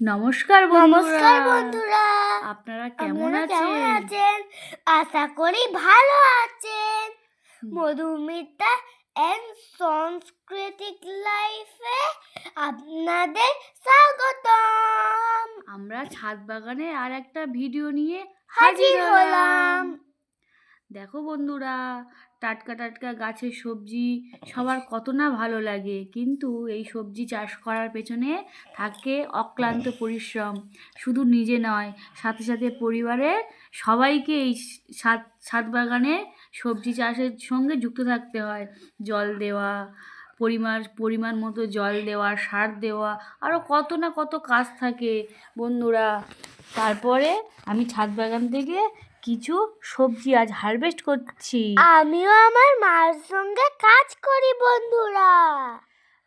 নমস্কার নমস্কার বন্ধুরা, আপনারা কেমন আছেন? আশা করি ভালো আছেন। মধুমিতা এন্ড সাংস্কৃতিক লাইফে আপনাদের স্বাগতম। আমরা ছাদ বাগানে আর একটা ভিডিও নিয়ে হাজির হলাম। দেখো বন্ধুরা, টাটকা টাটকা গাছের সবজি সবার কত না ভালো লাগে, কিন্তু এই সবজি চাষ করার পেছনে থাকে অক্লান্ত পরিশ্রম। শুধু নিজে নয়, সাথে সাথে পরিবারের সবাইকে এই ছাদ বাগানে সবজি চাষের সঙ্গে যুক্ত থাকতে হয়। জল দেওয়া, পরিমাণ মতো জল দেওয়া, সার দেওয়া, আরও কত না কত কাজ থাকে বন্ধুরা। তারপরে আমি ছাদ বাগান থেকে কিছু সবজি আজ হারভেস্ট করছি। আমিও আমার মার সঙ্গে কাজ করি বন্ধুরা।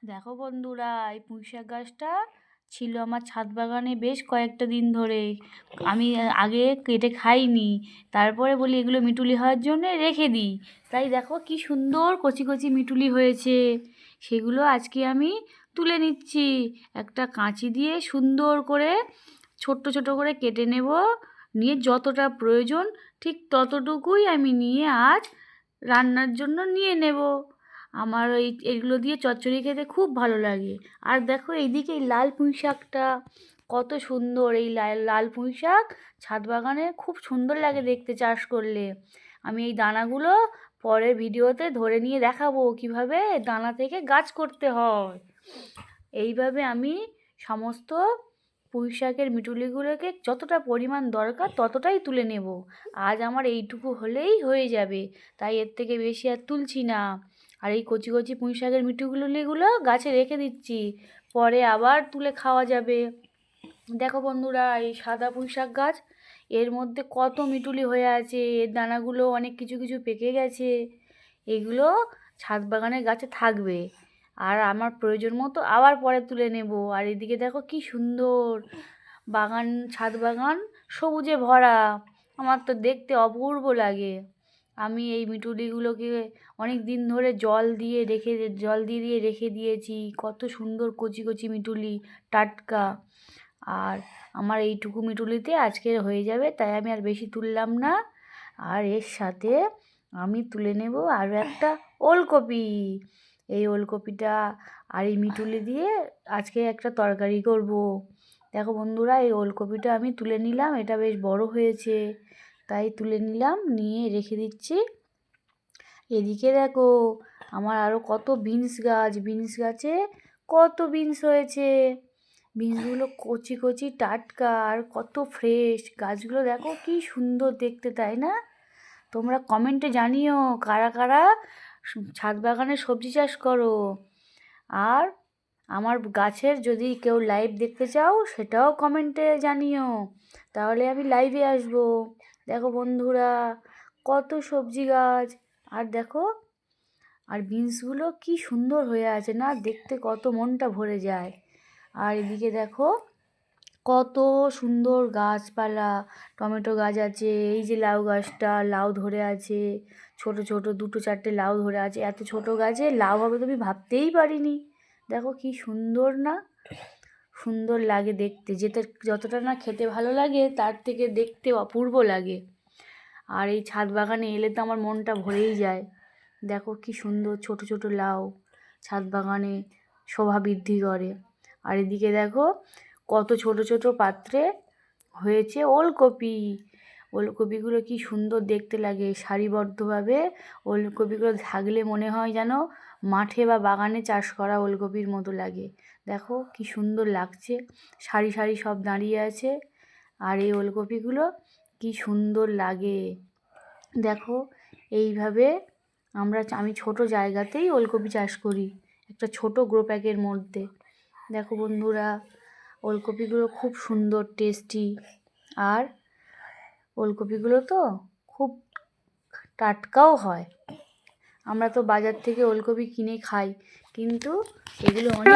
দেখো বন্ধুরা, এই পুঁইশাক গাছটা ছিল আমার ছাদ বাগানে বেশ কয়েকটা দিন ধরে। আমি আগে কেটে খাইনি, তারপরে বলি এগুলো মিটুলি হওয়ার জন্য রেখে দিই। তাই দেখো কি সুন্দর কচি কচি মিটুলি হয়েছে, সেগুলো আজকে আমি তুলে নিচ্ছি। একটা কাঁচি দিয়ে সুন্দর করে ছোট্ট ছোট করে কেটে নেব, নিয়ে যতটা প্রয়োজন ঠিক ততটুকুই আমি নিয়ে আজ রান্নার জন্য নিয়ে নেব। আমার এগুলো দিয়ে চচ্চড়ি খেতে খুব ভালো লাগে। আর দেখো এইদিকে এই লাল পুঁই শাকটা কত সুন্দর। এই লাল পুঁই শাক ছাদ বাগানে খুব সুন্দর লাগে দেখতে চাষ করলে। আমি এই দানাগুলো পরের ভিডিওতে ধরে নিয়ে দেখাবো কিভাবে দানা থেকে গাছ করতে হয়। এইভাবে আমি সমস্ত পুঁই শাকের মিটুলিগুলোকে যতটা পরিমাণ দরকার ততটাই তুলে নেব। আজ আমার এইটুকু হলেই হয়ে যাবে, তাই এর থেকে বেশি আর তুলছি না। আর এই কচি কচি পুঁই শাকের মিটুলিগুলো গাছে রেখে দিচ্ছি, পরে আবার তুলে খাওয়া যাবে। দেখো বন্ধুরা, এই সাদা পুঁই শাক গাছ, এর মধ্যে কত মিটুলি হয়ে আছে, এর দানাগুলো অনেক কিছু কিছু পেকে গেছে। এগুলো ছাদ বাগানের গাছে থাকবে, আর আমার প্রয়োজন মতো আবার পরে তুলে নেব। আর এদিকে দেখো কি সুন্দর বাগান, ছাদ বাগান সবুজে ভরা, আমার তো দেখতে অপূর্ব লাগে। আমি এই মিটুলিগুলোকে অনেক দিন ধরে জল দিয়ে রেখে দিয়েছি। কত সুন্দর কচি কচি মিটুলি, টাটকা। আর আমার এইটুকু মিটুলিতে আজকের হয়ে যাবে, তাই আমি আর বেশি তুললাম না। আর এর সাথে আমি তুলে নেব আরও একটা ওলকপি। এই ওলকপিটা আর এই মিটুলি দিয়ে আজকে একটা তরকারি করব। দেখো বন্ধুরা, এই ওলকপিটা আমি তুলে নিলাম, এটা বেশ বড় হয়েছে, তাই তুলে নিলাম, নিয়ে রেখে দিচ্ছি। এদিকে দেখো আমার আরও কত বিনস গাছে কত বিনস হয়েছে। বিনসগুলো কচি কচি টাটকা আর কত ফ্রেশ। গাছগুলো দেখো কি সুন্দর দেখতে, তাই না? তোমরা কমেন্টে জানিও কারা কারা ছাদ বাগানে সবজি চাষ করো। আর আমার গাছের যদি কেউ লাইভ দেখতে চাও সেটাও কমেন্টে জানিও, তাহলে আমি লাইভে আসবো। দেখো বন্ধুরা, কত সবজি গাছ। আর দেখো, আর বিনসগুলো কি সুন্দর হয়ে আছে না, দেখতে কত মনটা ভরে যায়। আর এদিকে দেখো কত সুন্দর গাছপালা, টমেটো গাছ আছে, এই যে লাউ গাছটা লাউ ধরে আছে, ছোট ছোট দুটো চারটে লাউ ধরে আছে। এত ছোট গাছে লাউ হবে তো আমি ভাবতেই পারিনি। দেখো কি সুন্দর না, সুন্দর লাগে দেখতে, যতটা না খেতে ভালো লাগে তার থেকে দেখতে অপূর্ব লাগে। আর এই ছাদ বাগানে এলে তো আমার মনটা ভরেই যায়। দেখো কি সুন্দর ছোট ছোট লাউ ছাদ বাগানে শোভা বৃদ্ধি করে। আর এদিকে দেখো কত ছোট ছোট পাত্রে হয়েছে ওলকপিগুলো কি সুন্দর দেখতে লাগে সারিবদ্ধভাবে। ওলকপিগুলো থাকলে মনে হয় যেন মাঠে বা বাগানে চাষ করা ওলকপির মতো লাগে। দেখো কি সুন্দর লাগছে, সারি সারি সব দাঁড়িয়ে আছে। আর এই ওলকপিগুলো কি সুন্দর লাগে। দেখো এইভাবে আমি ছোট জায়গাতেই ওলকপি চাষ করি, একটা ছোট গ্রো প্যাকের মধ্যে। দেখো বন্ধুরা, ওলকপিগুলো খুব সুন্দর টেস্টি। আর ওলকপিগুলো তো খুব টাটকাও হয়। আমরা তো বাজার থেকে ওলকপি কিনে খাই, কিন্তু এগুলো অনেক